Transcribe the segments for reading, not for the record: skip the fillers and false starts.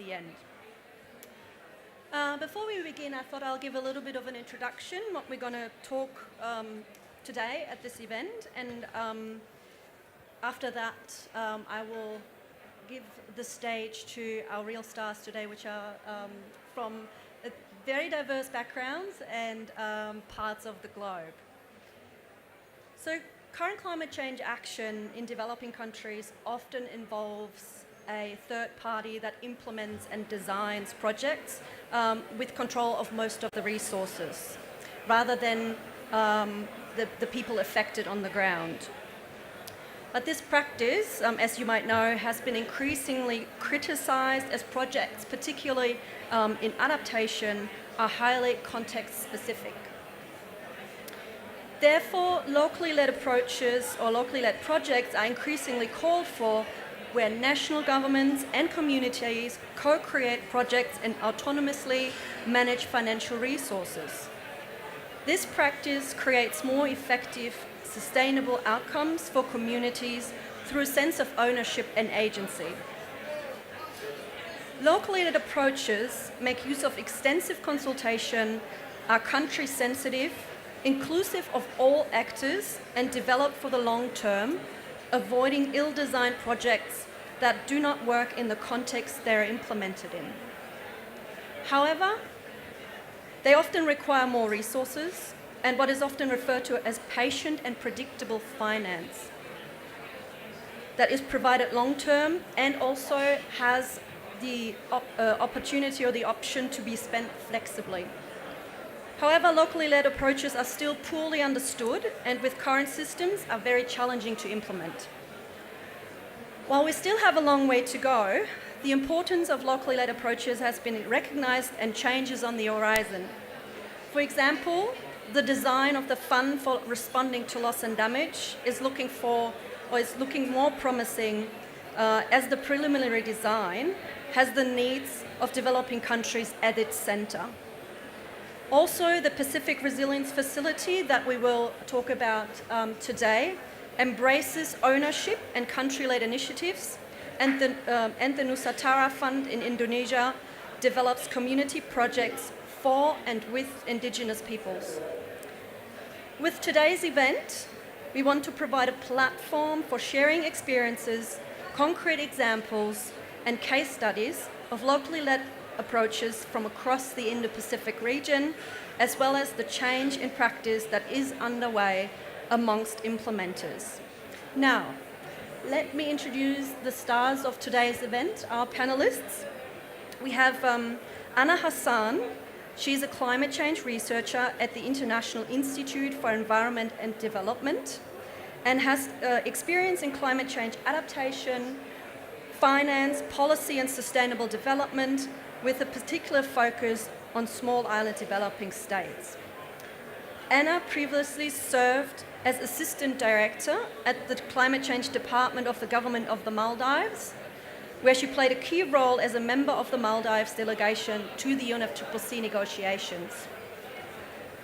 the end. Before we begin, I thought I'll give a little bit of an introduction, what we're going to talk today at this event, and after that I will give the stage to our real stars today, which are from very diverse backgrounds and parts of the globe. So current climate change action in developing countries often involves a third party that implements and designs projects with control of most of the resources, rather than the people affected on the ground. But this practice, as you might know, has been increasingly criticised as projects, particularly in adaptation, are highly context-specific. Therefore, locally led approaches or locally led projects are increasingly called for, where national governments and communities co-create projects and autonomously manage financial resources. This practice creates more effective, sustainable outcomes for communities through a sense of ownership and agency. Locally led approaches make use of extensive consultation, are country sensitive, inclusive of all actors, and develop for the long term, avoiding ill-designed projects that do not work in the context they are implemented in. However, they often require more resources and what is often referred to as patient and predictable finance that is provided long-term and also has the opportunity or the option to be spent flexibly. However, locally led approaches are still poorly understood and with current systems are very challenging to implement. While we still have a long way to go, the importance of locally led approaches has been recognised and change is on the horizon. For example, the design of the Fund for Responding to Loss and Damage is looking more promising as the preliminary design has the needs of developing countries at its centre. Also, the Pacific Resilience Facility that we will talk about today embraces ownership and country-led initiatives, and the Nusantara Fund in Indonesia develops community projects for and with Indigenous peoples. With today's event, we want to provide a platform for sharing experiences, concrete examples, and case studies of locally led approaches from across the Indo-Pacific region, as well as the change in practice that is underway amongst implementers. Now, let me introduce the stars of today's event, our panelists. We have Anaa Hassan. She's a climate change researcher at the International Institute for Environment and Development and has experience in climate change adaptation, finance, policy and sustainable development, with a particular focus on small island developing states. Anaa previously served as Assistant Director at the Climate Change Department of the Government of the Maldives, where she played a key role as a member of the Maldives delegation to the UNFCCC negotiations.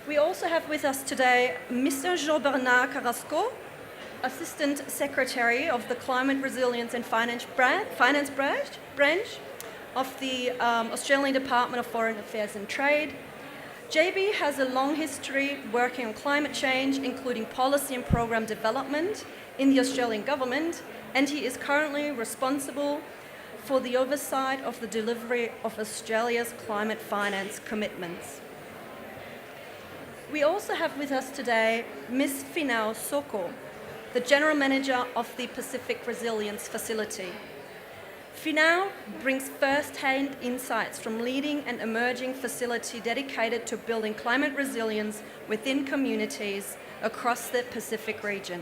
We also have with us today Mr. Jean-Bernard Carrasco, Assistant Secretary of the Climate Resilience and Finance branch of the Australian Department of Foreign Affairs and Trade. JB has a long history working on climate change, including policy and program development in the Australian government, and he is currently responsible for the oversight of the delivery of Australia's climate finance commitments. We also have with us today Ms. Finau Soqo, the General Manager of the Pacific Resilience Facility. Finau brings first-hand insights from leading an emerging facility dedicated to building climate resilience within communities across the Pacific region.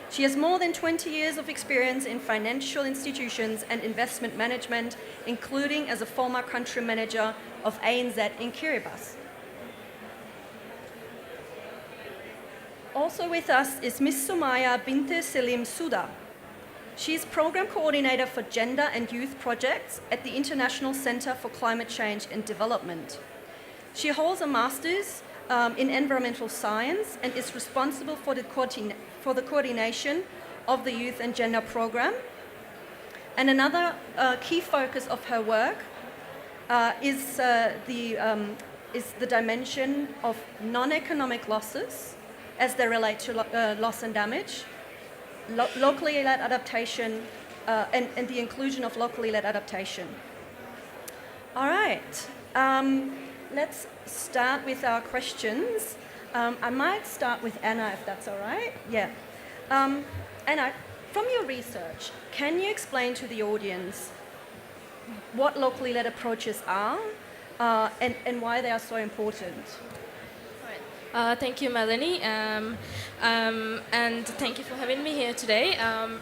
She has more than 20 years of experience in financial institutions and investment management, including as a former country manager of ANZ in Kiribati. Also with us is Ms. Sumaya Binte Selim Suda. She's Program Coordinator for Gender and Youth Projects at the International Centre for Climate Change and Development. She holds a Master's in Environmental Science and is responsible for the coordination of the Youth and Gender Program. And another key focus of her work is the dimension of non-economic losses as they relate to loss and damage, locally led adaptation, and the inclusion of locally led adaptation. All right, let's start with our questions. I might start with Anaa, if that's all right. Yeah. Anaa, from your research, can you explain to the audience what locally led approaches are and why they are so important? Thank you, Melanie, and thank you for having me here today.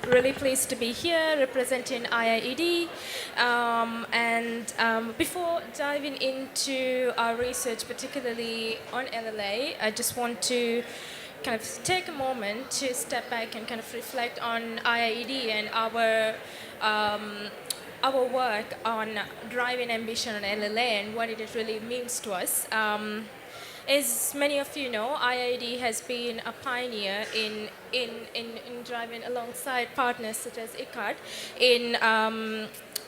Really pleased to be here representing IIED. Before diving into our research, particularly on LLA, I just want to kind of take a moment to step back and kind of reflect on IIED and our work on driving ambition on LLA and what it really means to us. As many of you know, IIED has been a pioneer in driving alongside partners such as IIED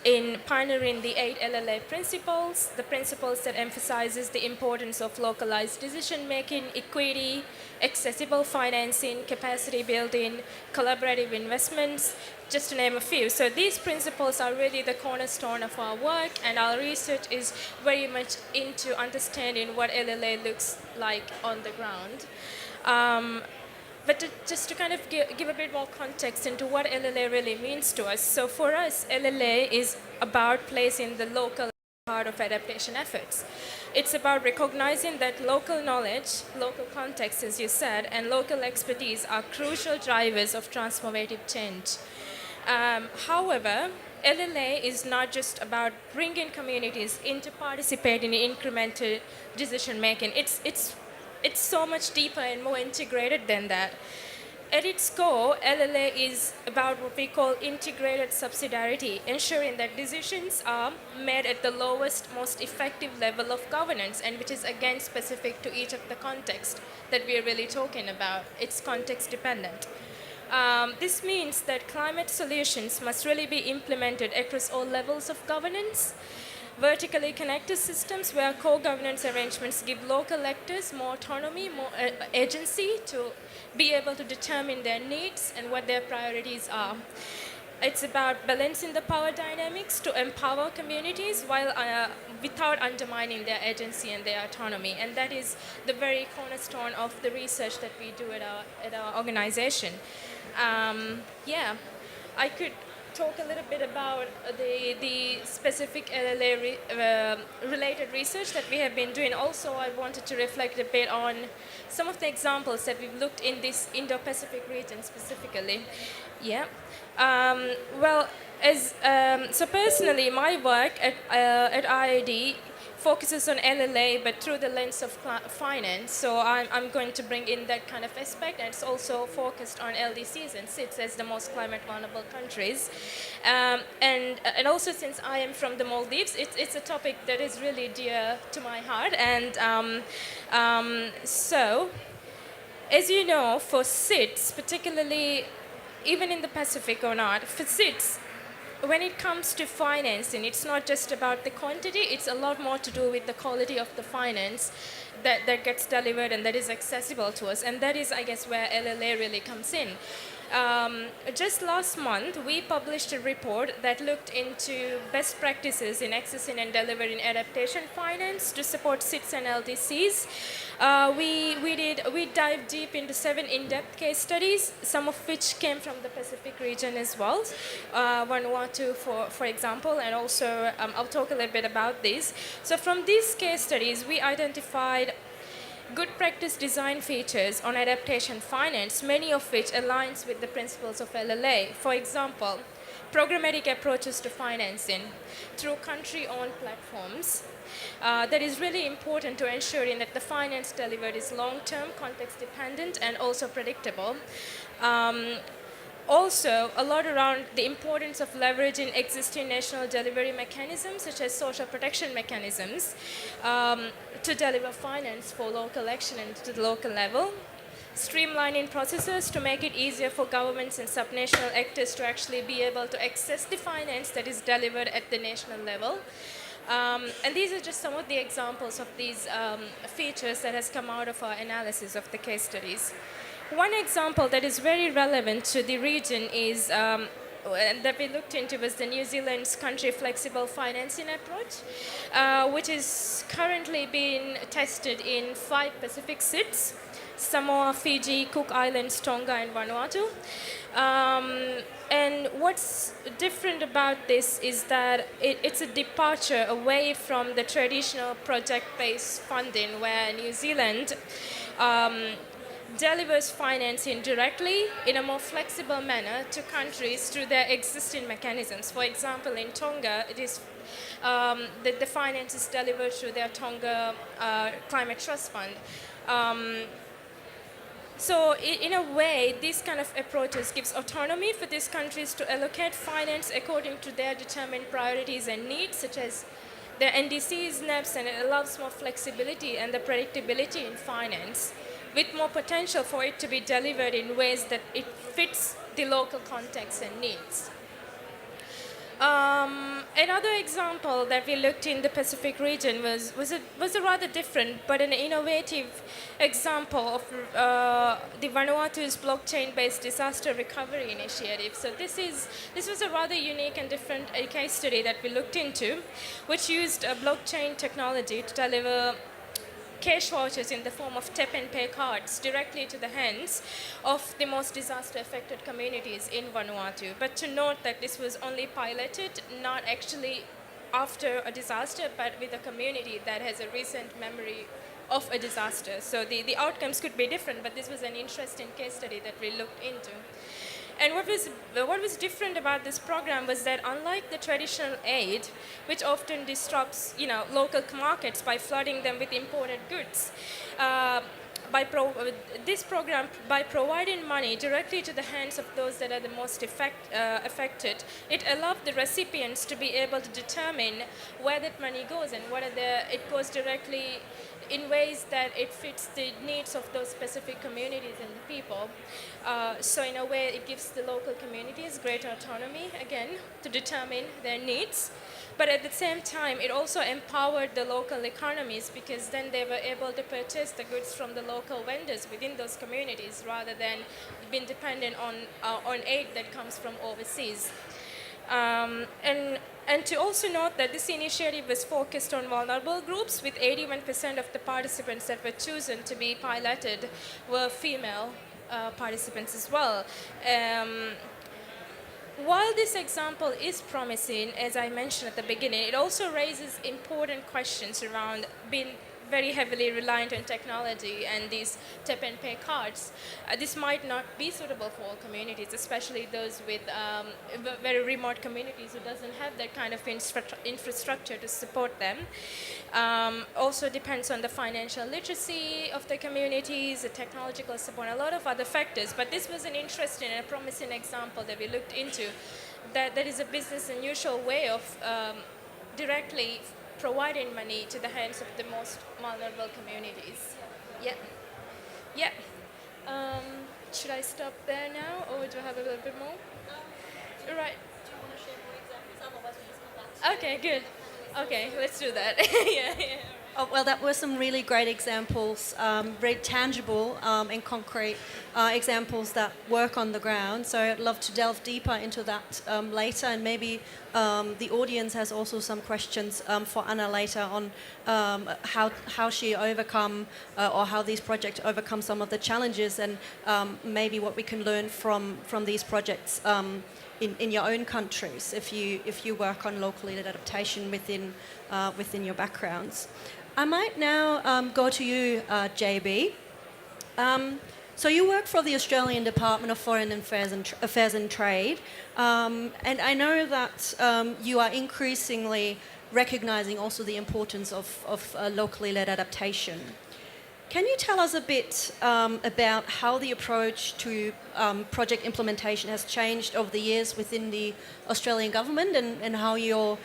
in pioneering the 8 LLA principles, the principles that emphasizes the importance of localized decision-making, equity, accessible financing, capacity building, collaborative investments, just to name a few. So these principles are really the cornerstone of our work, and our research is very much into understanding what LLA looks like on the ground. But just to kind of give a bit more context into what LLA really means to us. So for us, LLA is about placing the local part of adaptation efforts. It's about recognizing that local knowledge, local context, as you said, and local expertise are crucial drivers of transformative change. However, LLA is not just about bringing communities into participating in incremental decision making. It's so much deeper and more integrated than that. At its core, LLA is about what we call integrated subsidiarity, ensuring that decisions are made at the lowest, most effective level of governance, and which is again specific to each of the context that we are really talking about. It's context dependent. This means that climate solutions must really be implemented across all levels of governance. Vertically connected systems where co-governance arrangements give local actors more autonomy, more agency to be able to determine their needs and what their priorities are. It's about balancing the power dynamics to empower communities while without undermining their agency and their autonomy. And that is the very cornerstone of the research that we do at our organization. Yeah, I could talk a little bit about the specific LLA related research that we have been doing. Also, I wanted to reflect a bit on some of the examples that we've looked in this Indo-Pacific region specifically. Yeah. So personally, my work at IIED focuses on LLA, but through the lens of finance. So I'm going to bring in that kind of aspect, and it's also focused on LDCs and SIDS as the most climate vulnerable countries. And also, since I am from the Maldives, it's a topic that is really dear to my heart. And so, as you know, for SIDS, particularly even in the Pacific or not, for SIDS, when it comes to financing, it's not just about the quantity, it's a lot more to do with the quality of the finance that gets delivered and that is accessible to us. And that is, I guess, where LLA really comes in. Just last month, we published a report that looked into best practices in accessing and delivering adaptation finance to support SIDS and LDCs. We dived deep into 7 in-depth case studies, some of which came from the Pacific region as well, Vanuatu, for example, and also I'll talk a little bit about these. So from these case studies, we identified good practice design features on adaptation finance, many of which aligns with the principles of LLA. For example, programmatic approaches to financing through country-owned platforms. That is really important to ensuring that the finance delivered is long-term, context-dependent, and also predictable. Also, a lot around the importance of leveraging existing national delivery mechanisms, such as social protection mechanisms, to deliver finance for local action and to the local level. streamlining processes to make it easier for governments and subnational actors to actually be able to access the finance that is delivered at the national level. And these are just some of the examples of these features that has come out of our analysis of the case studies. One example that is very relevant to the region is that we looked into was the New Zealand's country flexible financing approach, which is currently being tested in 5 Pacific SIDS: Samoa, Fiji, Cook Islands, Tonga, and Vanuatu. And what's different about this is that it's a departure away from the traditional project-based funding where New Zealand delivers financing directly in a more flexible manner to countries through their existing mechanisms. For example, in Tonga, it is the finance is delivered through their Tonga Climate Trust Fund. So in a way, these kind of approaches gives autonomy for these countries to allocate finance according to their determined priorities and needs, such as their NDCs, NEPs, and it allows more flexibility and the predictability in finance, with more potential for it to be delivered in ways that it fits the local context and needs. Another example that we looked in the Pacific region was a rather different but an innovative example of the Vanuatu's blockchain-based disaster recovery initiative. So this was a rather unique and different case study that we looked into, which used blockchain technology to deliver cash vouchers in the form of tap and pay cards directly to the hands of the most disaster-affected communities in Vanuatu. But to note that this was only piloted, not actually after a disaster, but with a community that has a recent memory of a disaster. So the outcomes could be different, but this was an interesting case study that we looked into. And what was different about this program was that unlike the traditional aid, which often disrupts local markets by flooding them with imported goods, this program, by providing money directly to the hands of those that are the most affected, it allowed the recipients to be able to determine where that money goes and it goes directly in ways that it fits the needs of those specific communities and the people. So in a way, it gives the local communities greater autonomy, again, to determine their needs. But at the same time, it also empowered the local economies because then they were able to purchase the goods from the local vendors within those communities rather than being dependent on aid that comes from overseas. And to also note that this initiative was focused on vulnerable groups, with 81% of the participants that were chosen to be piloted were female participants as well. While this example is promising, as I mentioned at the beginning, it also raises important questions around being very heavily reliant on technology and these tap and pay cards. This might not be suitable for all communities, especially those with very remote communities who doesn't have that kind of infrastructure to support them. Also depends on the financial literacy of the communities, the technological support, a lot of other factors. But this was an interesting and a promising example that we looked into, that is a business and usual way of directly providing money to the hands of the most vulnerable communities. Yeah. Yeah. Should I stop there now, or do I have a little bit more? Right. Do you want to share more examples? Otherwise, we just come back to Okay, good. Okay, let's do that. yeah. Oh, well, that were some really great examples, very tangible and concrete examples that work on the ground. So I'd love to delve deeper into that later, and maybe the audience has also some questions for Anaa later on how she overcome or how these projects overcome some of the challenges, and maybe what we can learn from these projects in your own countries if you work on locally led adaptation within your backgrounds. I might now go to you, JB. So you work for the Australian Department of Foreign Affairs and Trade, and I know that you are increasingly recognising also the importance of locally led adaptation. Can you tell us a bit about how the approach to project implementation has changed over the years within the Australian government, and how you're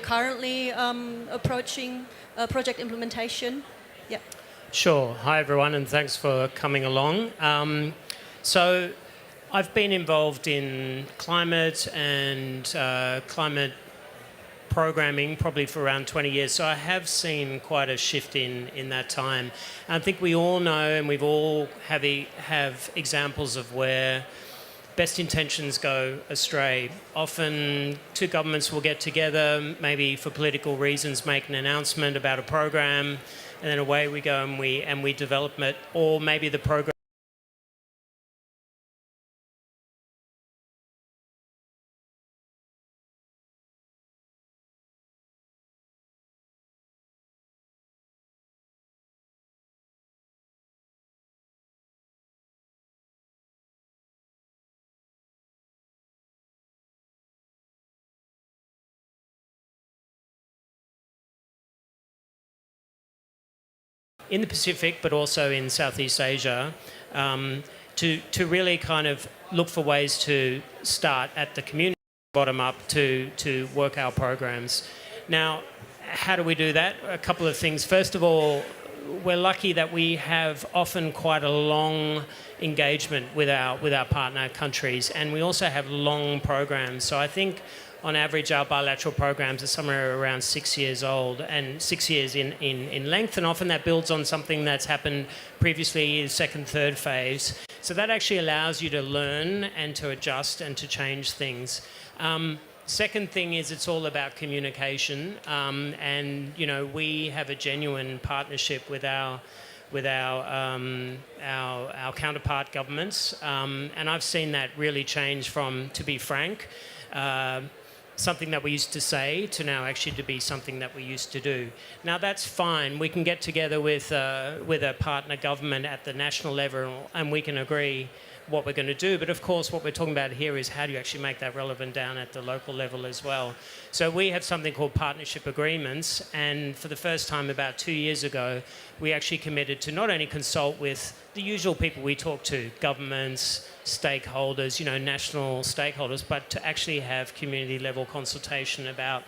currently approaching project implementation? Yeah. Sure. Hi, everyone, and thanks for coming along. So I've been involved in climate and climate programming probably for around 20 years, so I have seen quite a shift in that time. And I think we all know, and we've all have examples of where best intentions go astray. Often two governments will get together, maybe for political reasons, make an announcement about a program, and then away we go and we develop it. Or maybe the program in the Pacific, but also in Southeast Asia, to really kind of look for ways to start at the community bottom up to work our programs. Now, how do we do that? A couple of things. First of all, we're lucky that we have often quite a long engagement with our partner countries, and we also have long programs. So I think on average, our bilateral programs are somewhere around 6 years old and 6 years in length, and often that builds on something that's happened previously in second, third phase. So that actually allows you to learn and to adjust and to change things. Second thing is it's all about communication, and you know, we have a genuine partnership with our counterpart governments, and I've seen that really change from, to be frank, something that we used to say to now actually to be something that we used to do. Now that's fine. We can get together with a partner government at the national level and we can agree what we're going to do. But of course, what we're talking about here is how do you actually make that relevant down at the local level as well. So we have something called partnership agreements, and for the first time about 2 years ago, we actually committed to not only consult with the usual people we talk to, governments, stakeholders, you know, national stakeholders, but to actually have community level consultation about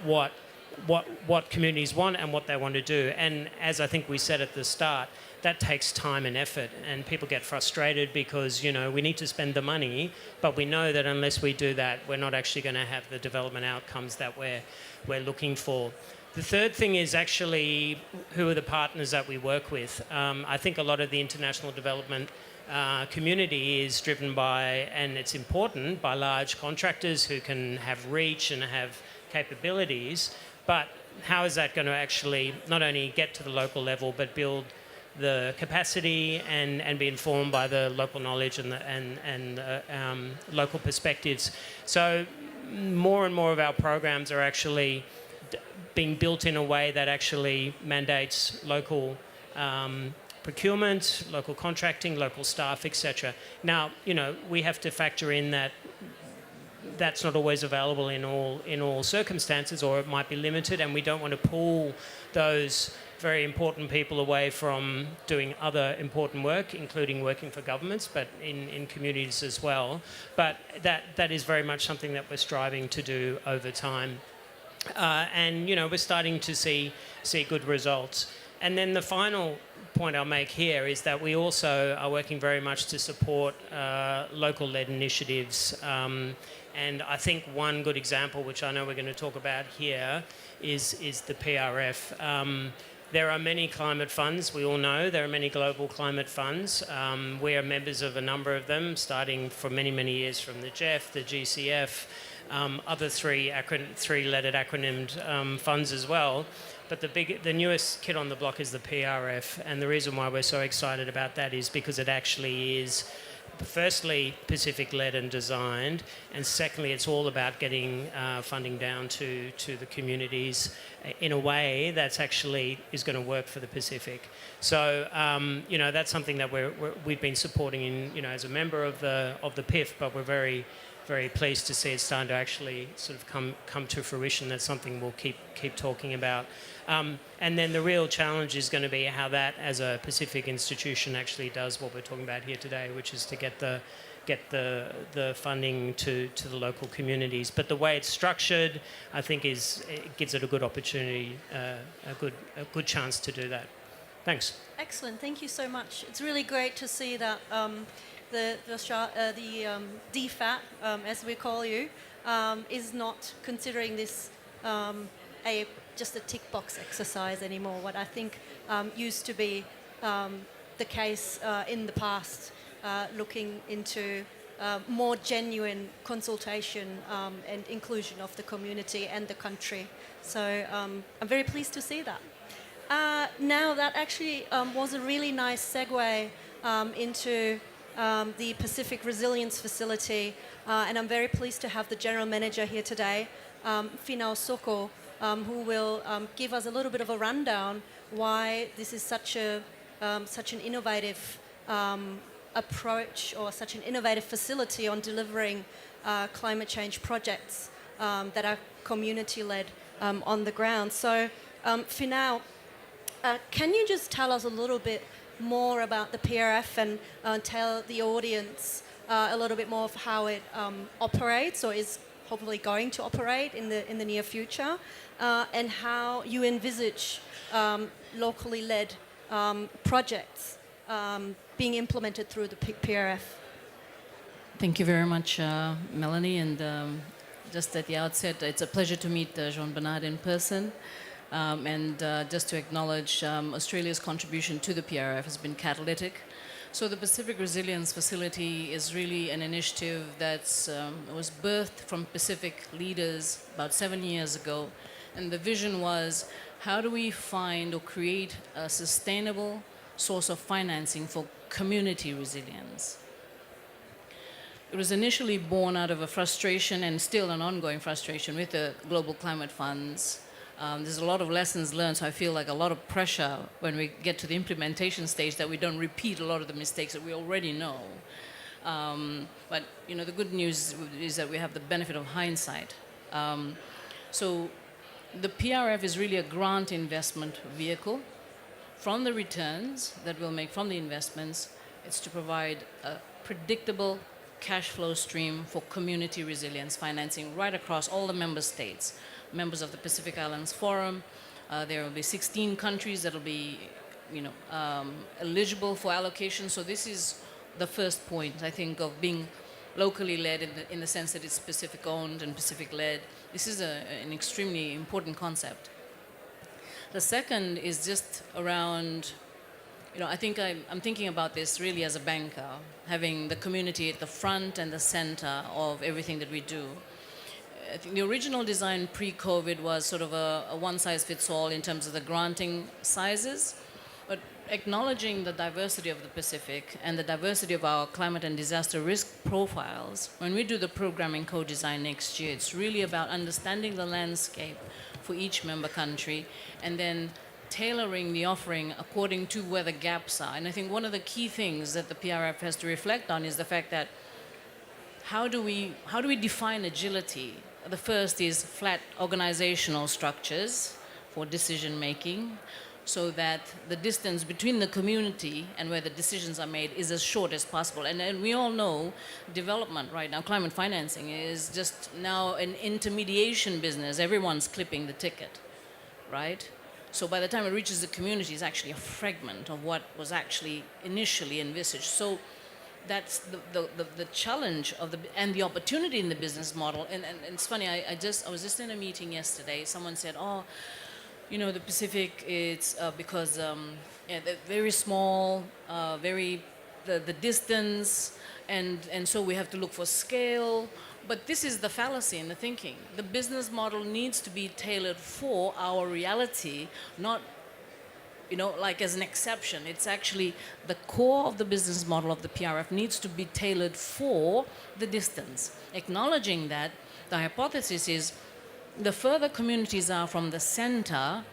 what communities want and what they want to do. And as I think we said at the start, that takes time and effort, and people get frustrated because, you know, we need to spend the money, but we know that unless we do that, we're not actually going to have the development outcomes that we're looking for. The third thing is actually who are the partners that we work with. I think a lot of the international development community is driven by, and it's important, by large contractors who can have reach and have capabilities, but how is that going to actually not only get to the local level but build the capacity and be informed by the local knowledge and local perspectives. So more and more of our programs are actually being built in a way that actually mandates local procurement, local contracting, local staff, etc. Now, you know, we have to factor in that that's not always available in all circumstances, or it might be limited, and we don't want to pull those very important people away from doing other important work, including working for governments, but in communities as well. But that is very much something that we're striving to do over time. And, you know, we're starting to see good results. And then the final point I'll make here is that we also are working very much to support local-led initiatives. And I think one good example, which I know we're going to talk about here, is the PRF. There are many climate funds, we all know. There are many global climate funds. We are members of a number of them, starting for many, many years from the GEF, the GCF, other three-lettered acronymed funds as well. But the newest kid on the block is the PRF, and the reason why we're so excited about that is because it actually is, firstly, Pacific-led and designed, and secondly, it's all about getting funding down to the communities in a way that's actually is going to work for the Pacific. So, you know, that's something that we've been supporting in, you know, as a member of the PIF, but we're very, very pleased to see it starting to actually sort of come to fruition. That's something we'll keep talking about. And then the real challenge is going to be how that, as a Pacific institution, actually does what we're talking about here today, which is to get the funding to the local communities. But the way it's structured, I think, it gives it a good opportunity, a good chance to do that. Thanks. Excellent. Thank you so much. It's really great to see that the DFAT, as we call you, is not considering this just a tick box exercise anymore. What I think used to be the case in the past, looking into more genuine consultation and inclusion of the community and the country. So I'm very pleased to see that. Now that actually was a really nice segue into the Pacific Resilience Facility, and I'm very pleased to have the General Manager here today, Finau Soqo, who will give us a little bit of a rundown why this is such an innovative approach, or such an innovative facility on delivering climate change projects that are community-led on the ground. So, Finau, can you just tell us a little bit more about the PRF and tell the audience a little bit more of how it operates, or is hopefully going to operate in the near future, and how you envisage locally led projects being implemented through the PRF? Thank you very much, Melanie. And just at the outset, it's a pleasure to meet Jean-Bernard in person. And just to acknowledge Australia's contribution to the PRF has been catalytic. So the Pacific Resilience Facility is really an initiative that was birthed from Pacific leaders about 7 years ago. And the vision was, how do we find or create a sustainable source of financing for community resilience? It was initially born out of a frustration, and still an ongoing frustration, with the global climate funds. There's a lot of lessons learned, so I feel like a lot of pressure when we get to the implementation stage that we don't repeat a lot of the mistakes that we already know. But the good news is that we have the benefit of hindsight. So the PRF is really a grant investment vehicle. From the returns that we'll make from the investments, it's to provide a predictable cash flow stream for community resilience financing right across all the member states, members of the Pacific Islands Forum. There will be 16 countries that will be, eligible for allocation. So this is the first point, I think, of being locally led in the sense that it's Pacific owned and Pacific led. This is an extremely important concept. The second is just around, I think I'm thinking about this really as a banker, having the community at the front and the center of everything that we do. I think the original design pre-COVID was sort of a one-size-fits-all in terms of the granting sizes, but acknowledging the diversity of the Pacific and the diversity of our climate and disaster risk profiles, when we do the programming co-design next year, it's really about understanding the landscape for each member country and then tailoring the offering according to where the gaps are. And I think one of the key things that the PRF has to reflect on is the fact that how do we define agility? The first is flat organizational structures for decision making, so that the distance between the community and where the decisions are made is as short as possible. And we all know development right now, climate financing, is just now an intermediation business. Everyone's clipping the ticket, right? So by the time it reaches the community, it's actually a fragment of what was actually initially envisaged. So that's the challenge of and the opportunity in the business model. And it's funny, I was just in a meeting yesterday. Someone said, the Pacific, it's because they're very small, the distance, and so we have to look for scale. But this is the fallacy in the thinking. The business model needs to be tailored for our reality, not like as an exception. It's actually the core of the business model of the PRF needs to be tailored for the distance. Acknowledging that, the hypothesis is the further communities are from the center,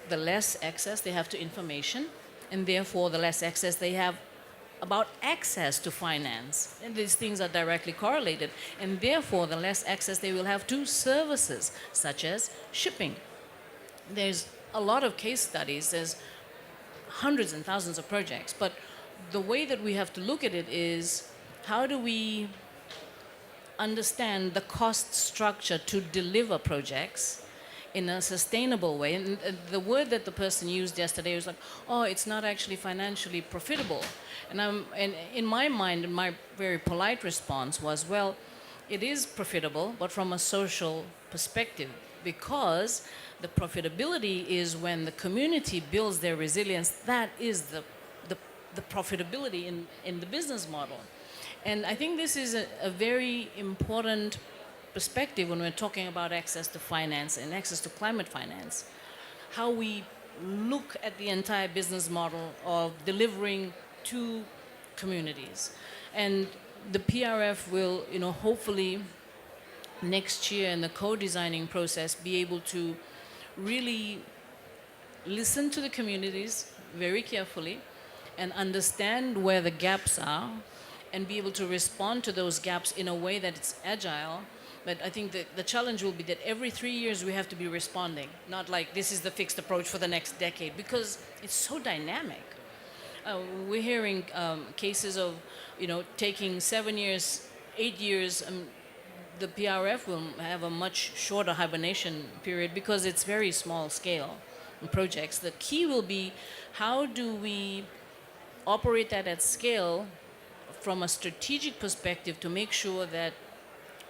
the less access they have to information, and therefore the less access they have about access to finance. And these things are directly correlated, and therefore the less access they will have to services, such as shipping. There's a lot of case studies, there's hundreds and thousands of projects, but the way that we have to look at it is, how do we understand the cost structure to deliver projects in a sustainable way. And the word that the person used yesterday was like, oh, it's not actually financially profitable. And in my mind, and my very polite response was, well, it is profitable, but from a social perspective, because the profitability is when the community builds their resilience. That is the profitability in the business model. And I think this is a very important perspective when we're talking about access to finance and access to climate finance. How we look at the entire business model of delivering to communities. And the PRF will, hopefully next year in the co-designing process be able to really listen to the communities very carefully and understand where the gaps are and be able to respond to those gaps in a way that it's agile. But I think that the challenge will be that every 3 years we have to be responding, not like this is the fixed approach for the next decade, because it's so dynamic. We're hearing cases of, taking 7 years, 8 years. The PRF will have a much shorter hibernation period because it's very small scale projects. The key will be how do we operate that at scale from a strategic perspective to make sure that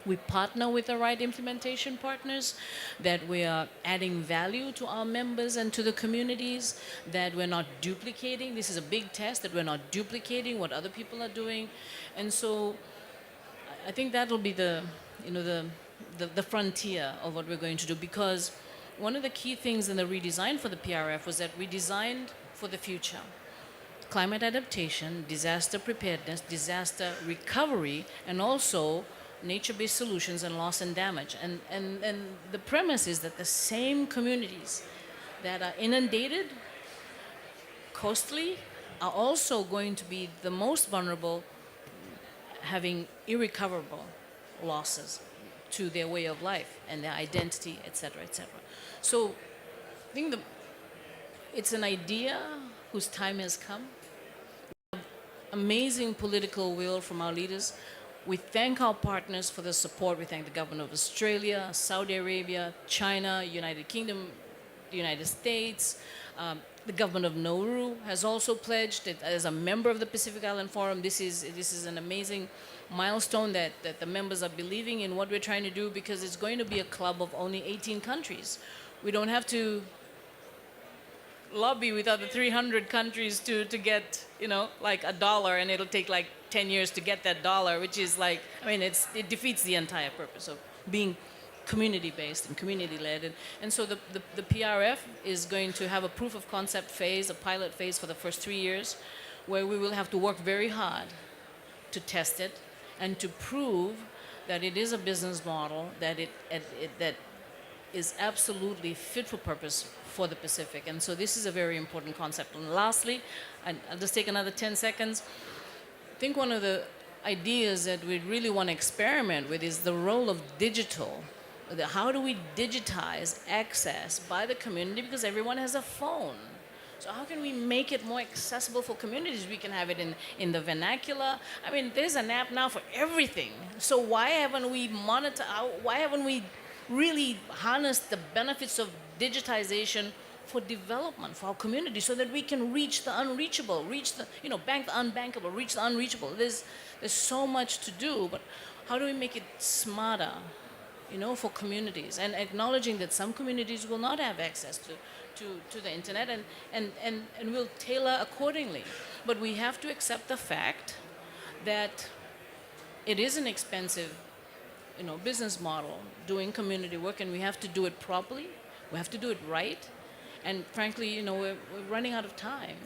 we partner with the right implementation partners, that we are adding value to our members and to the communities, that we're not duplicating. This is a big test, that we're not duplicating what other people are doing. And so I think that'll be the frontier of what we're going to do, because one of the key things in the redesign for the PRF was that we designed for the future. Climate adaptation, disaster preparedness, disaster recovery, and also nature-based solutions and loss and damage. And the premise is that the same communities that are inundated coastally are also going to be the most vulnerable, having irrecoverable losses to their way of life and their identity, etc., etc. So I think it's an idea whose time has come. We have amazing political will from our leaders. We thank our partners for the support. We thank the government of Australia, Saudi Arabia, China, United Kingdom, the United States. The government of Nauru has also pledged that as a member of the Pacific Island Forum. This is an amazing milestone that the members are believing in what we're trying to do, because it's going to be a club of only 18 countries. We don't have to lobby with other 300 countries to get, like $1, and it'll take like 10 years to get that $1, which is like, it defeats the entire purpose of being community-based and community-led. And so the PRF is going to have a proof of concept phase, a pilot phase for the first 3 years, where we will have to work very hard to test it and to prove that it is a business model, that that is absolutely fit for purpose for the Pacific. And so this is a very important concept. And lastly, and I'll just take another 10 seconds, I think one of the ideas that we really want to experiment with is the role of digital. How do we digitize access by the community, because everyone has a phone? So how can we make it more accessible for communities? We can have it in the vernacular. There's an app now for everything. So why haven't we really harnessed the benefits of digitization for development, for our community, so that we can reach the unreachable, bank the unbankable, reach the unreachable? There's so much to do, but how do we make it smarter, for communities, and acknowledging that some communities will not have access to the internet, and we'll tailor accordingly. But we have to accept the fact that it is an expensive, business model, doing community work, and we have to do it properly. We have to do it right. And frankly, we're running out of time.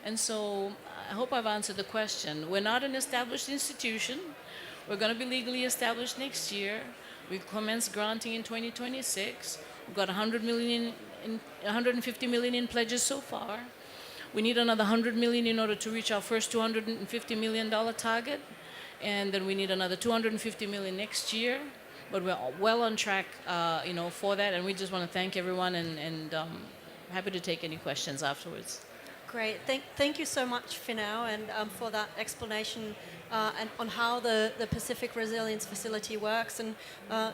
And so I hope I've answered the question. We're not an established institution. We're going to be legally established next year. We've commenced granting in 2026. We've got 150 million in pledges so far. We need another 100 million in order to reach our first $250 million target. And then we need another 250 million next year. But we're well on track, for that. And we just want to thank everyone, and happy to take any questions afterwards. Great. Thank you so much, Finau, and for that explanation and on how the Pacific Resilience Facility works. And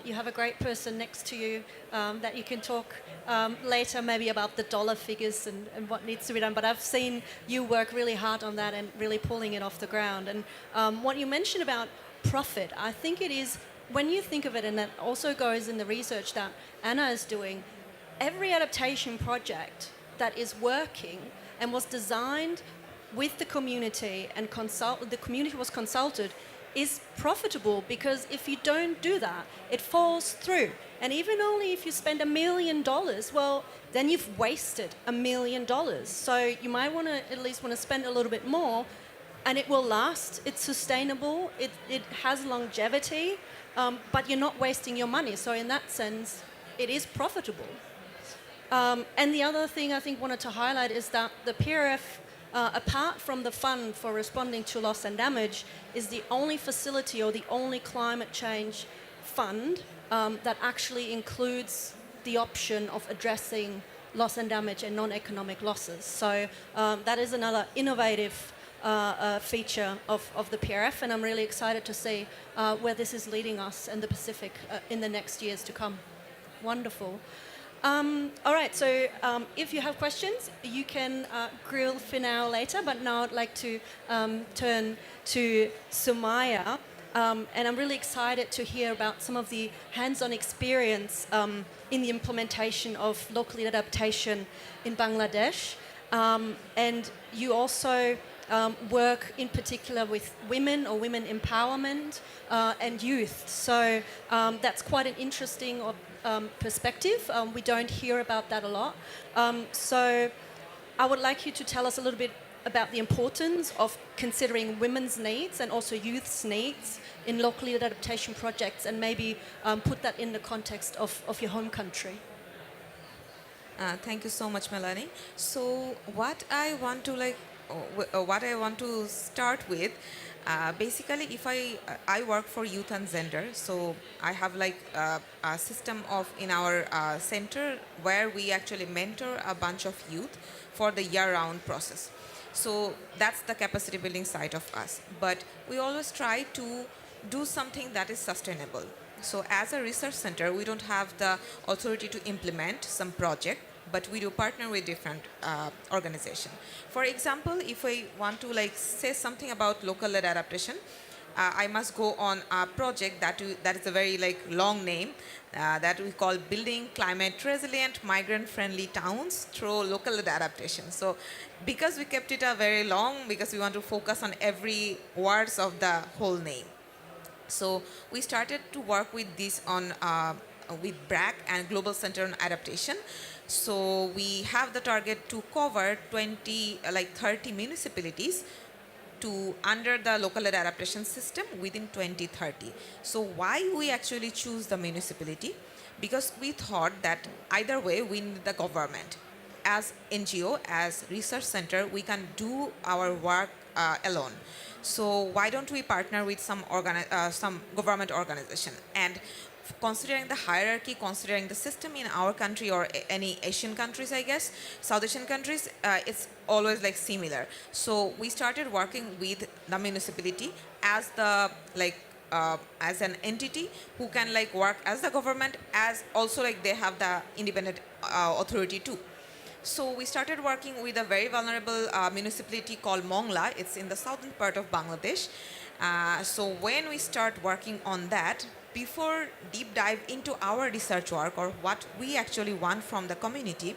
you have a great person next to you that you can talk later maybe about the dollar figures and what needs to be done. But I've seen you work really hard on that and really pulling it off the ground. And what you mentioned about profit, I think it is, when you think of it, and that also goes in the research that Anaa is doing, every adaptation project that is working and was designed with the community and the community was consulted is profitable, because if you don't do that, it falls through. And even only if you spend $1 million, well, then you've wasted $1 million. So you might want to at least want to spend a little bit more, and it will last. It's sustainable. It has longevity, but you're not wasting your money. So in that sense, it is profitable. And the other thing I think wanted to highlight is that the PRF, apart from the fund for responding to loss and damage, is the only facility or the only climate change fund that actually includes the option of addressing loss and damage and non-economic losses. So that is another innovative feature of the PRF, and I'm really excited to see where this is leading us in the Pacific in the next years to come. Wonderful. All right, so if you have questions, you can grill Finau later, but now I'd like to turn to Sumaya. And I'm really excited to hear about some of the hands-on experience in the implementation of local adaptation in Bangladesh. And you also work in particular with women or women empowerment and youth. So that's quite an interesting perspective. We don't hear about that a lot. So I would like you to tell us a little bit about the importance of considering women's needs and also youth's needs in local adaptation projects, and maybe put that in the context of your home country. Thank you so much, Melanie. So what I want to start with, basically, if I work for youth and gender, so I have like a system in our center where we actually mentor a bunch of youth for the year-round process. So that's the capacity building side of us. But we always try to do something that is sustainable. So as a research center, we don't have the authority to implement some project, but we do partner with different organizations. For example, if I want to say something about local adaptation, I must go on a project that is a very long name that we call Building Climate Resilient Migrant Friendly Towns Through Local Adaptation. So because we kept it a very long, because we want to focus on every words of the whole name. So we started to work with this on with BRAC and Global Center on Adaptation. So we have the target to cover 30 municipalities under the local adaptation system within 2030. So why we actually choose the municipality? Because we thought that either way we need the government. As NGO, as research center, we can do our work alone. So why don't we partner with some government organization? And considering the hierarchy, considering the system in our country or any Asian countries, I guess, South Asian countries, it's always similar. So we started working with the municipality as the as an entity who can work as the government, as also they have the independent authority too. So we started working with a very vulnerable municipality called Mongla. It's in the southern part of Bangladesh. So when we start working on that, before deep dive into our research work or what we actually want from the community,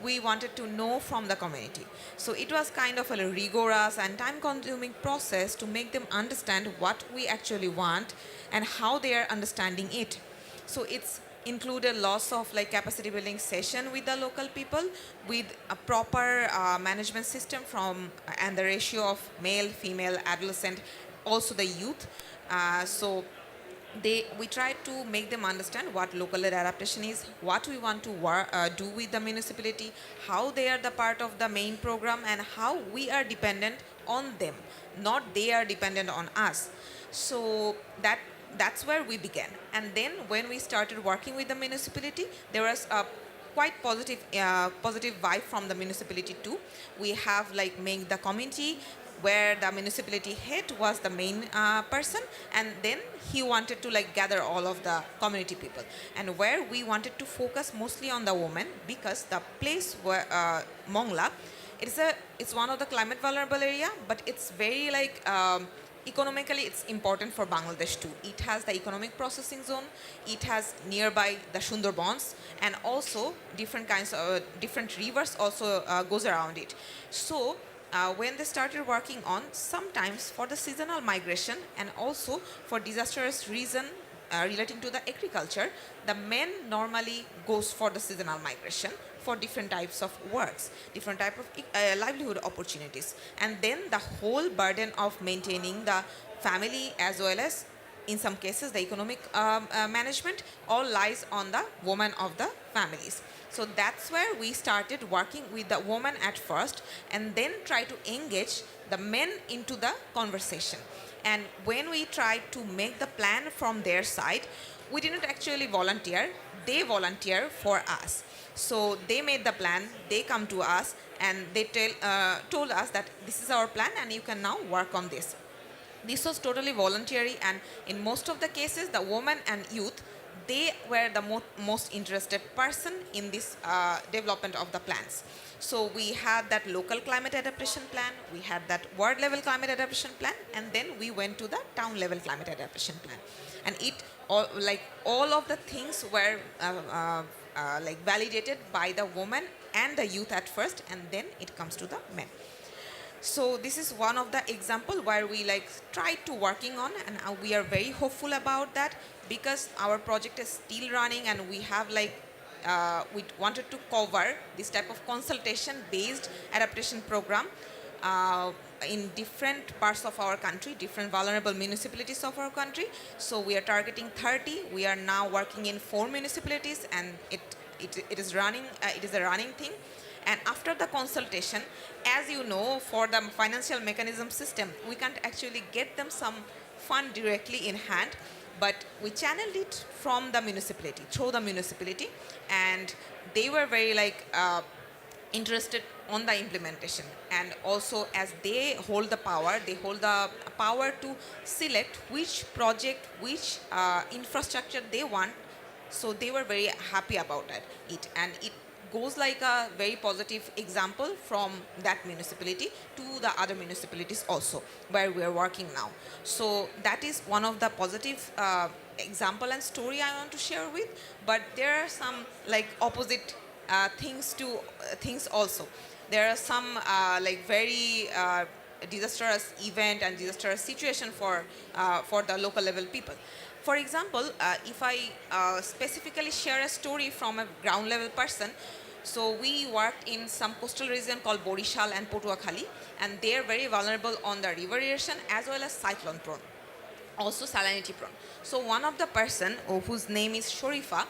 we wanted to know from the community. So it was kind of a rigorous and time-consuming process to make them understand what we actually want and how they are understanding it. So it's included lots of capacity building session with the local people, with a proper management system and the ratio of male, female, adolescent, also the youth. So we try to make them understand what local adaptation is, what we want to do with the municipality, how they are the part of the main program, and how we are dependent on them, not they are dependent on us. So that's where we began. And then when we started working with the municipality, there was quite positive vibe from the municipality too. We have like made the committee where the municipality head was the main person, and then he wanted to like gather all of the community people, and where we wanted to focus mostly on the women, because the place where Mongla, it's one of the climate vulnerable area, but it's very like economically it's important for Bangladesh too. It has the economic processing zone, it has nearby the Sundarbans, and also different kinds of different rivers also goes around it. So when they started working on, sometimes for the seasonal migration and also for disastrous reason relating to the agriculture, the men normally goes for the seasonal migration for different types of works, different type of livelihood opportunities, and then the whole burden of maintaining the family as well as in some cases the economic management all lies on the woman of the families. So that's where we started working with the woman at first, and then try to engage the men into the conversation. And when we tried to make the plan from their side, we didn't actually volunteer, they volunteer for us. So they made the plan, they come to us, and they told us that this is our plan and you can now work on this. This was totally voluntary, and in most of the cases, the women and youth, they were the most interested person in this development of the plans. So we had that local climate adaptation plan, we had that world level climate adaptation plan, and then we went to the town level climate adaptation plan. And all of the things were like validated by the women and the youth at first, and then it comes to the men. So this is one of the example where we like tried to working on, and we are very hopeful about that, because our project is still running, and we have like we wanted to cover this type of consultation based adaptation program in different parts of our country, different vulnerable municipalities of our country. So we are targeting 30. We are now working in 4 municipalities, and it is running. It is a running thing. And after the consultation, as you know, for the financial mechanism system, we can't actually get them some fund directly in hand, but we channeled it from the municipality, through the municipality, and they were very like interested on the implementation. And also, as they hold the power to select which project, which infrastructure they want. So they were very happy about it, and it goes like a very positive example from that municipality to the other municipalities also where we are working now. So that is one of the positive example and story I want to share with. But there are some like opposite things also. There are some like very disastrous event and disastrous situation for the local level people. For example, if I specifically share a story from a ground level person, so we worked in some coastal region called Borishal and Potuakhali, and they are very vulnerable on the river erosion as well as cyclone prone, also salinity prone. So one of the person whose name is Shorifa,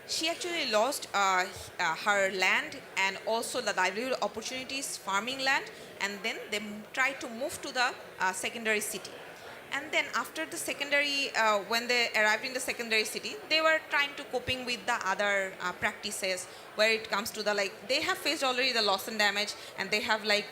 she actually lost her land and also the livelihood opportunities, farming land, and then they tried to move to the secondary city. And then after the secondary, when they arrived in the secondary city, they were trying to coping with the other practices where it comes to the like, they have faced already the loss and damage, and they have like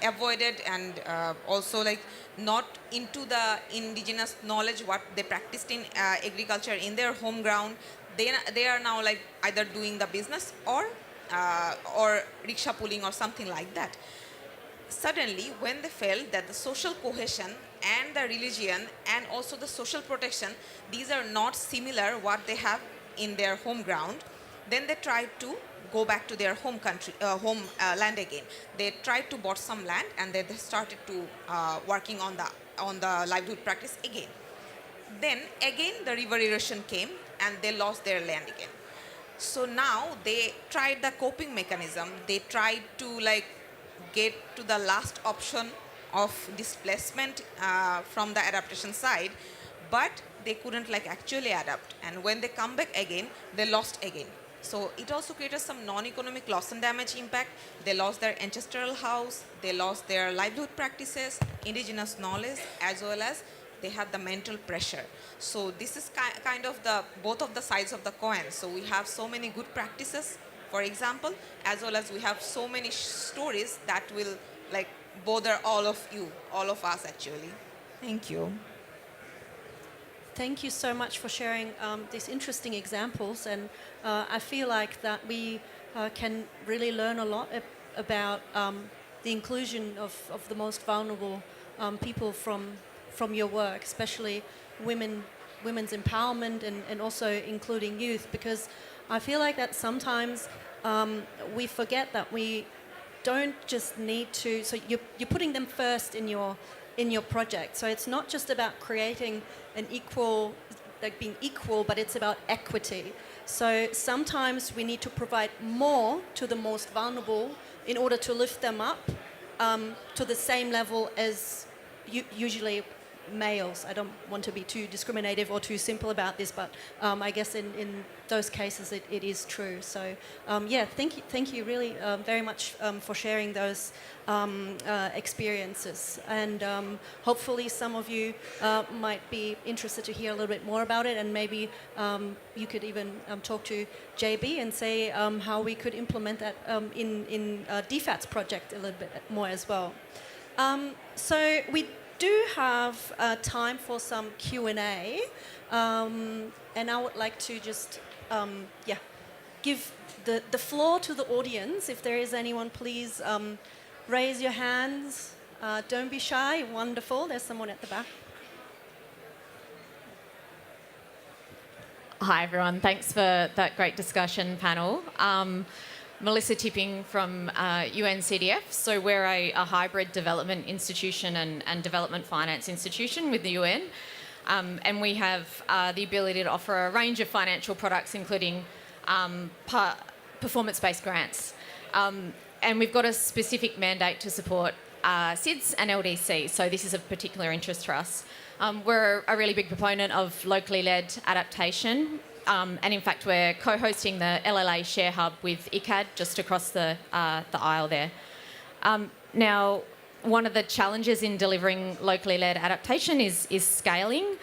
avoided and also like not into the indigenous knowledge what they practiced in agriculture in their home ground. They are now like either doing the business or rickshaw pulling or something like that. Suddenly, when they felt that the social cohesion and the religion and also the social protection, these are not similar what they have in their home ground, then they tried to go back to their home country, land again. They tried to bought some land, and they started to working on the livelihood practice again. Then again the river erosion came, and they lost their land again. So now they tried the coping mechanism. They tried to like get to the last option of displacement from the adaptation side, but they couldn't like actually adapt. And when they come back again, they lost again. So it also created some non-economic loss and damage impact. They lost their ancestral house, they lost their livelihood practices, indigenous knowledge, as well as they have the mental pressure. So this is kind of the both of the sides of the coin. So we have so many good practices, for example, as well as we have so many stories that will like bother all of you, all of us actually. Thank you. Thank you so much for sharing these interesting examples, and I feel like that we can really learn a lot about the inclusion of the most vulnerable people from your work, especially women's empowerment and also including youth, because I feel like that sometimes we forget that we don't just need to, so you're putting them first in your project. So it's not just about creating an equal, like being equal, but it's about equity. So sometimes we need to provide more to the most vulnerable in order to lift them up to the same level as usually males. I don't want to be too discriminative or too simple about this, but I guess in those cases it is true. So yeah, thank you really very much for sharing those experiences, and hopefully some of you might be interested to hear a little bit more about it, and maybe you could even talk to JB and say how we could implement that in DFAT's project a little bit more as well. So we do have time for some Q&A, and I would like to just give the floor to the audience. If there is anyone, please raise your hands. Don't be shy. Wonderful. There's someone at the back. Hi everyone, thanks for that great discussion panel. Melissa Tipping from UNCDF. So we're a hybrid development institution and development finance institution with the UN. And we have the ability to offer a range of financial products, including performance-based grants. And we've got a specific mandate to support SIDS and LDC, so this is of particular interest for us. We're a really big proponent of locally led adaptation. And in fact, we're co-hosting the LLA Share Hub with IIED just across the aisle there. Now, one of the challenges in delivering locally led adaptation is scaling.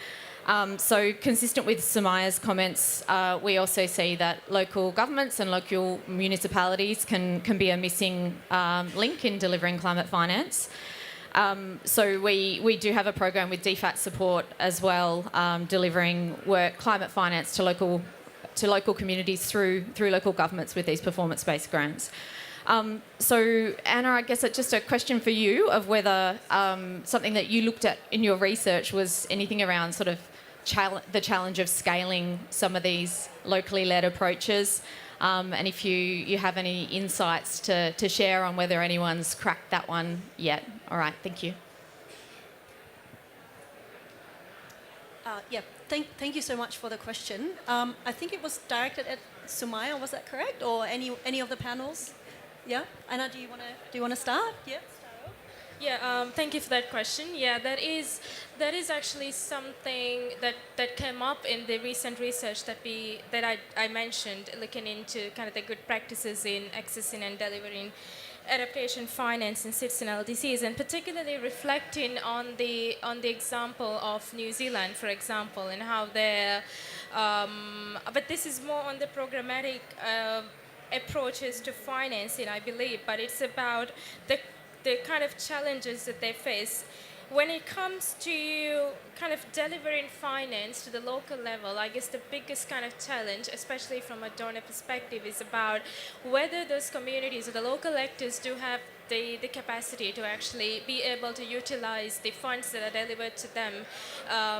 So consistent with Sumaya's comments, we also see that local governments and local municipalities can be a missing link in delivering climate finance. So we do have a program with DFAT support as well, delivering climate finance to local communities through local governments with these performance-based grants. So Anna, I guess it's just a question for you of whether something that you looked at in your research was anything around sort of the challenge of scaling some of these locally led approaches. And if you have any insights to share on whether anyone's cracked that one yet. All right, thank you. Yeah, thank you so much for the question. I think it was directed at Sumaya, was that correct? Or any of the panels? Yeah, Anna, do you want to start? Yeah. Yeah, thank you for that question. Yeah, that is actually something that came up in the recent research that I mentioned, looking into kind of the good practices in accessing and delivering adaptation finance in SIDS and LDCs, and particularly reflecting on the example of New Zealand, for example, and how they're, but this is more on the programmatic approaches to financing, I believe, but it's about the kind of challenges that they face. When it comes to kind of delivering finance to the local level, I guess the biggest kind of challenge, especially from a donor perspective, is about whether those communities or the local actors do have the capacity to actually be able to utilize the funds that are delivered to them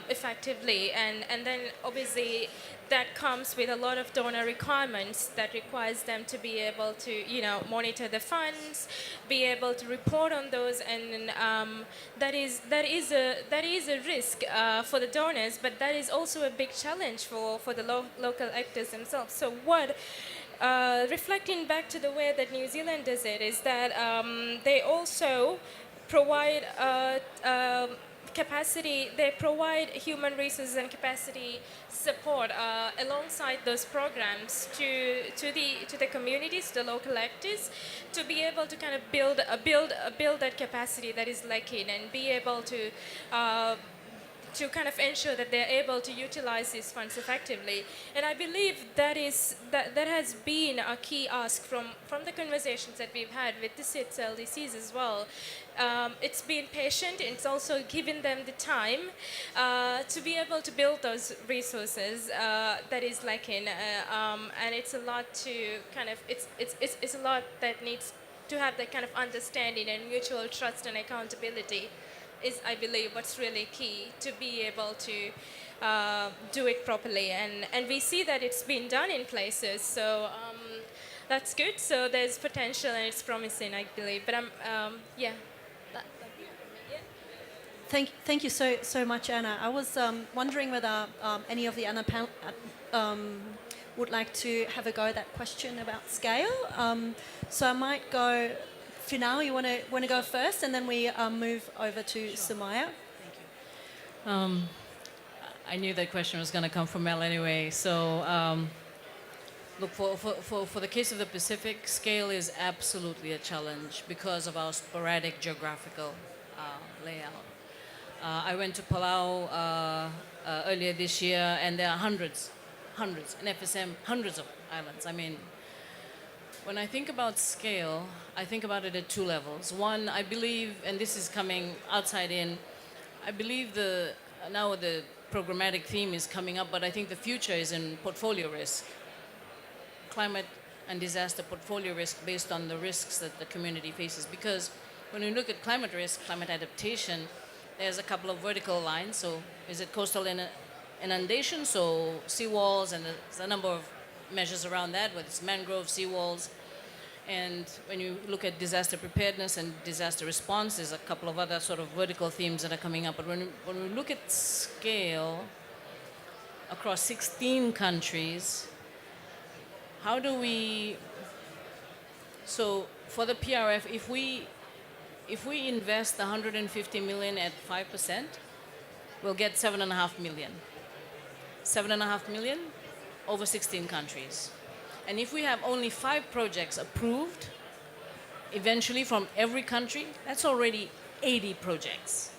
effectively. And then obviously that comes with a lot of donor requirements that requires them to be able to, monitor the funds, be able to report on those, and that is a risk for the donors, but that is also a big challenge for the local actors themselves. So reflecting back to the way that New Zealand does it is that they also provide capacity, they provide human resources and capacity support alongside those programs to the communities, the local actors, to be able to kind of build that capacity that is lacking, and be able to to kind of ensure that they're able to utilize these funds effectively. And I believe that has been a key ask from the conversations that we've had with the SIDS LDCs as well. It's been patient, and it's also given them the time to be able to build those resources that is lacking, and it's a lot to kind of it's a lot that needs to have that kind of understanding and mutual trust and accountability is, I believe, what's really key to be able to do it properly, and we see that it's been done in places, so that's good. So there's potential and it's promising, I believe. But yeah. That'd be it for me. Yeah. Thank you so much, Anna. I was wondering whether any of the Anna would like to have a go at that question about scale. So I might go. Finau, you want to go first, and then we move over to Sumaya. Thank you. I knew that question was going to come from Mel anyway. So, look, for the case of the Pacific, scale is absolutely a challenge because of our sporadic geographical layout. I went to Palau earlier this year, and there are hundreds, in FSM, hundreds of islands. I mean, when I think about scale, I think about it at two levels. One, I believe, and this is coming outside in, I believe now the programmatic theme is coming up, but I think the future is in portfolio risk. Climate and disaster portfolio risk based on the risks that the community faces. Because when we look at climate risk, climate adaptation, there's a couple of vertical lines. So is it coastal inundation, so seawalls, and there's a number of measures around that, whether it's mangrove, seawalls. And when you look at disaster preparedness and disaster response, there's a couple of other sort of vertical themes that are coming up. But when we look at scale across 16 countries, how do we... So for the PRF, if we invest 150 million at 5%, we'll get 7.5 million. 7.5 million over 16 countries. And if we have only 5 projects approved, eventually from every country, that's already 80 projects.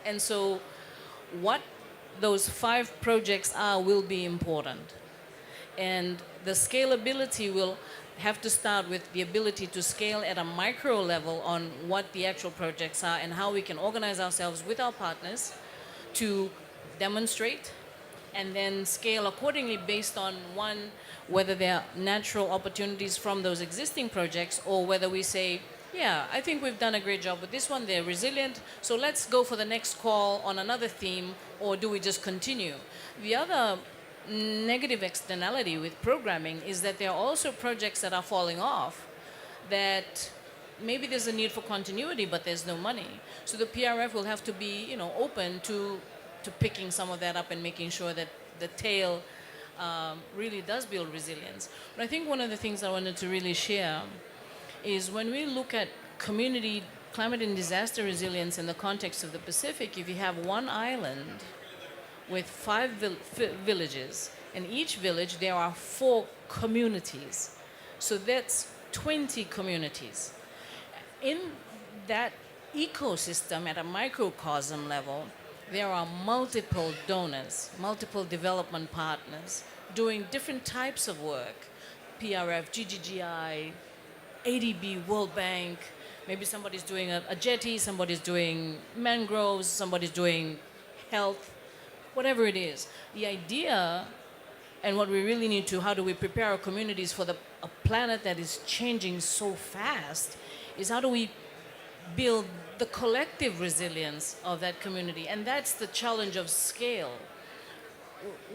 And so what those 5 projects are will be important. And the scalability will have to start with the ability to scale at a micro level on what the actual projects are and how we can organize ourselves with our partners to demonstrate and then scale accordingly based on, one, whether there are natural opportunities from those existing projects, or whether we say, yeah, I think we've done a great job with this one, they're resilient, so let's go for the next call on another theme, or do we just continue? The other negative externality with programming is that there are also projects that are falling off that maybe there's a need for continuity, but there's no money. So the PRF will have to be, open to picking some of that up and making sure that the tail really does build resilience. But I think one of the things I wanted to really share is when we look at community climate and disaster resilience in the context of the Pacific, if you have one island with 5 villages, in each village there are 4 communities. So that's 20 communities. In that ecosystem at a microcosm level, there are multiple donors, multiple development partners doing different types of work. PRF, GGGI, ADB, World Bank, maybe somebody's doing a jetty, somebody's doing mangroves, somebody's doing health, whatever it is. The idea, and what we really need to, how do we prepare our communities for a planet that is changing so fast, is how do we build the collective resilience of that community. And that's the challenge of scale.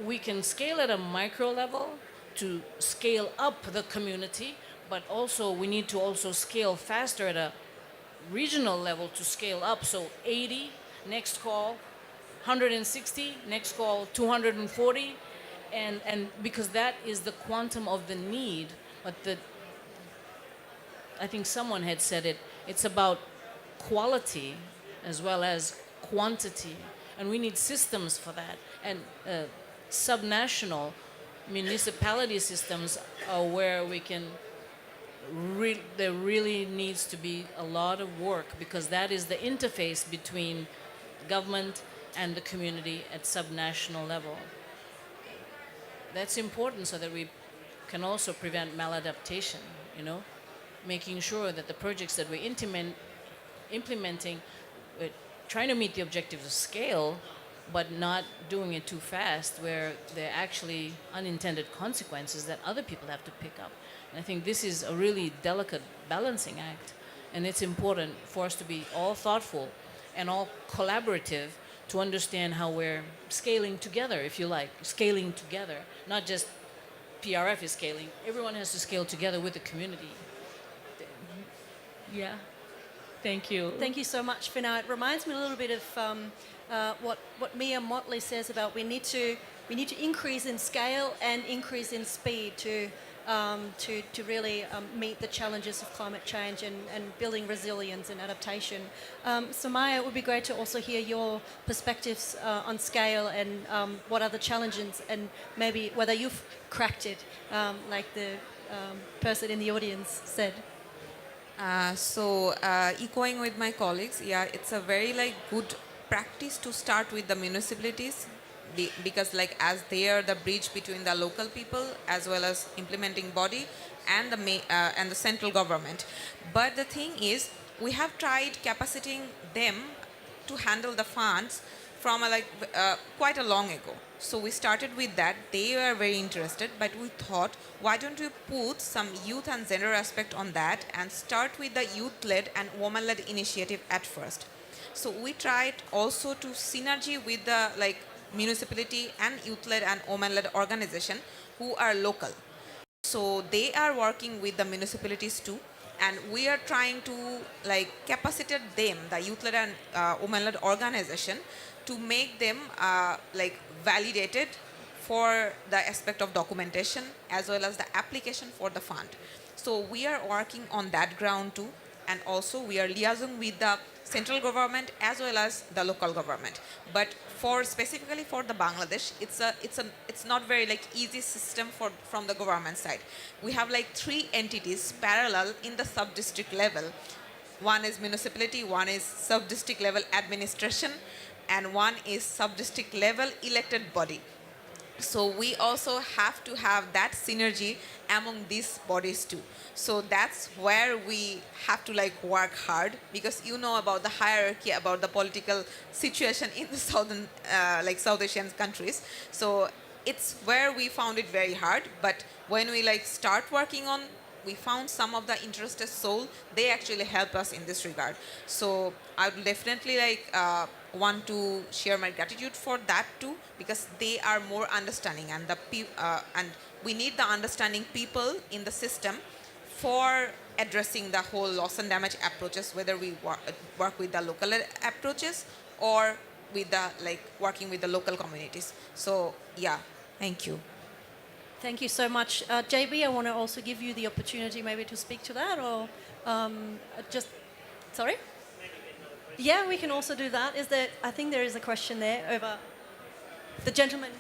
We can scale at a micro level to scale up the community, but also we need to also scale faster at a regional level to scale up. So 80, next call, 160, next call, 240, and because that is the quantum of the need. But I think someone had said it, it's about quality as well as quantity, and we need systems for that. And subnational municipality systems are where we can there really needs to be a lot of work, because that is the interface between government and the community at subnational level. That's important so that we can also prevent maladaptation, making sure that the projects that we're implementing, we're trying to meet the objectives of scale, but not doing it too fast where there are actually unintended consequences that other people have to pick up. And I think this is a really delicate balancing act, and it's important for us to be all thoughtful and all collaborative to understand how we're scaling together, if you like, scaling together, not just PRF is scaling. Everyone has to scale together with the community. Yeah. Thank you. Thank you so much, Finau. It reminds me a little bit of what Mia Motley says about we need to increase in scale and increase in speed to really meet the challenges of climate change and building resilience and adaptation. So Maya, it would be great to also hear your perspectives on scale and what are the challenges and maybe whether you've cracked it, like the person in the audience said. Echoing with my colleagues, yeah, it's a very good practice to start with the municipalities because as they are the bridge between the local people as well as implementing body and the central government. But the thing is, we have tried capacitating them to handle the funds from quite a long ago. So we started with that. They were very interested, but we thought, why don't we put some youth and gender aspect on that and start with the youth-led and woman-led initiative at first. So we tried also to synergy with the municipality and youth-led and woman-led organization who are local. So they are working with the municipalities too, and we are trying to capacitate them, the youth-led and woman-led organization, to make them validated for the aspect of documentation as well as the application for the fund. So we are working on that ground too, and also we are liaising with the central government as well as the local government. But specifically for the Bangladesh, it's not very easy system from the government side. We have 3 entities parallel in the sub-district level. One is municipality, one is sub-district level administration, and one is sub-district level elected body. So we also have to have that synergy among these bodies too. So that's where we have to work hard, because about the hierarchy, about the political situation in the southern, South Asian countries. So it's where we found it very hard. But when we start working on, we found some of the interested soul, they actually help us in this regard. So I would definitely want to share my gratitude for that too, because they are more understanding, and and we need the understanding people in the system for addressing the whole loss and damage approaches, whether we work with the local approaches or with the working with the local communities. So yeah, thank you. Thank you so much. JB, I want to also give you the opportunity maybe to speak to that, or sorry? Yeah, we can also do that. I think there is a question there over the gentleman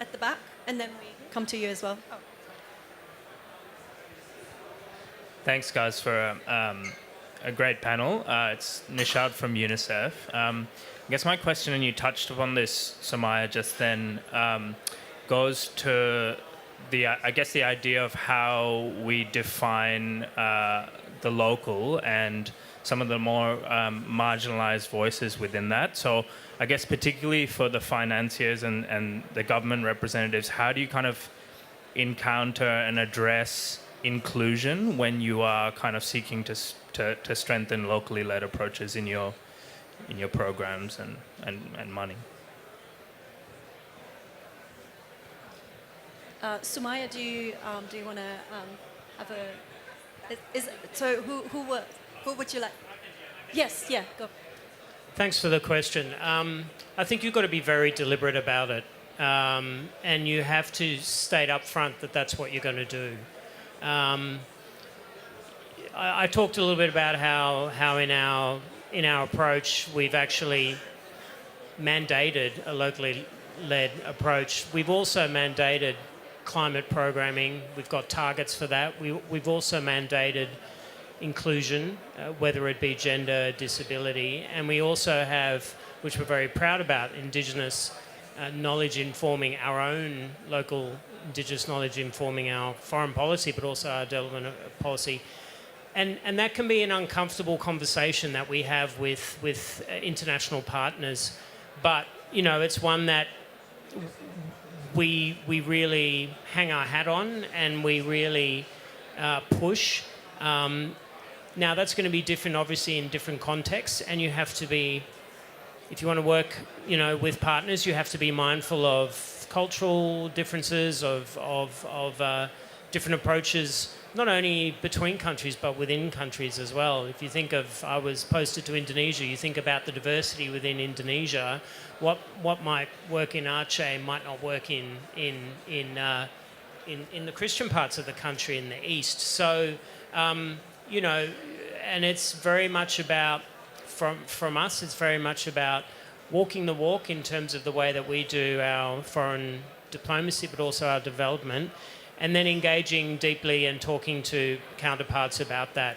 at the back, and then we come to you as well. Oh. Thanks, guys, for a great panel. It's Nishad from UNICEF. I guess my question, and you touched upon this, Samaya, just then, goes to the idea of how we define the local and some of the more marginalized voices within that. So I guess particularly for the financiers and the government representatives, how do you kind of encounter and address inclusion when you are kind of seeking to strengthen locally led approaches in your programs and money? Sumaya, do you want to have a? Who would you like? Yes, yeah, go. Thanks for the question. I think you've got to be very deliberate about it, and you have to state up front that that's what you're going to do. I talked a little bit about how in our approach we've actually mandated a locally led approach. We've also mandated climate programming. We've got targets for that. We've also mandated inclusion, whether it be gender, disability, and we also have which we're very proud about, Indigenous knowledge informing our own local Indigenous knowledge informing our foreign policy, but also our development policy. And that can be an uncomfortable conversation that we have with international partners. But, you know, it's one that we really hang our hat on and we really push. Now, that's going to be different, obviously, in different contexts, and you have to be, if you want to work, you know, with partners, you have to be mindful of cultural differences, of different approaches, not only between countries, but within countries as well. If you think of, I was posted to Indonesia, you think about the diversity within Indonesia, what might work in Aceh might not work in the Christian parts of the country in the east. So, you know, and it's very much about, from us, it's very much about walking the walk in terms of the way that we do our foreign diplomacy, but also our development, and then engaging deeply and talking to counterparts about that.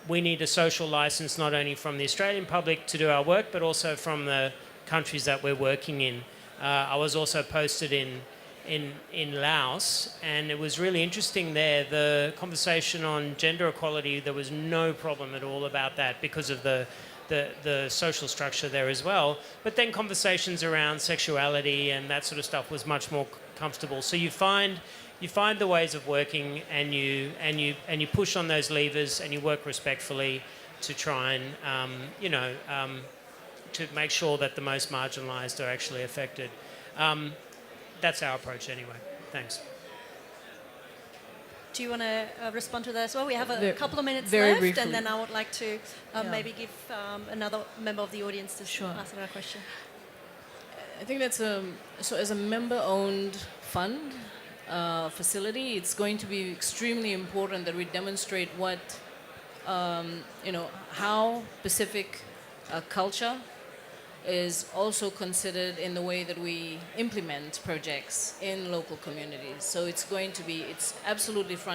We need a social license not only from the Australian public to do our work, but also from the countries that we're working in. I was also posted in Laos, and it was really interesting there, the conversation on gender equality, there was no problem at all about that because of the social structure there as well. But then conversations around sexuality and that sort of stuff was much more comfortable. So you find the ways of working, and you push on those levers, and you work respectfully to try and to make sure that the most marginalised are actually affected. That's our approach anyway. Thanks. Do you want to respond to that as well? We have a couple of minutes very left, briefly. and then I would like to maybe give another member of the audience to ask another question. I think that's so as a member-owned fund facility, it's going to be extremely important that we demonstrate what, how Pacific culture is also considered in the way that we implement projects in local communities. So it's absolutely front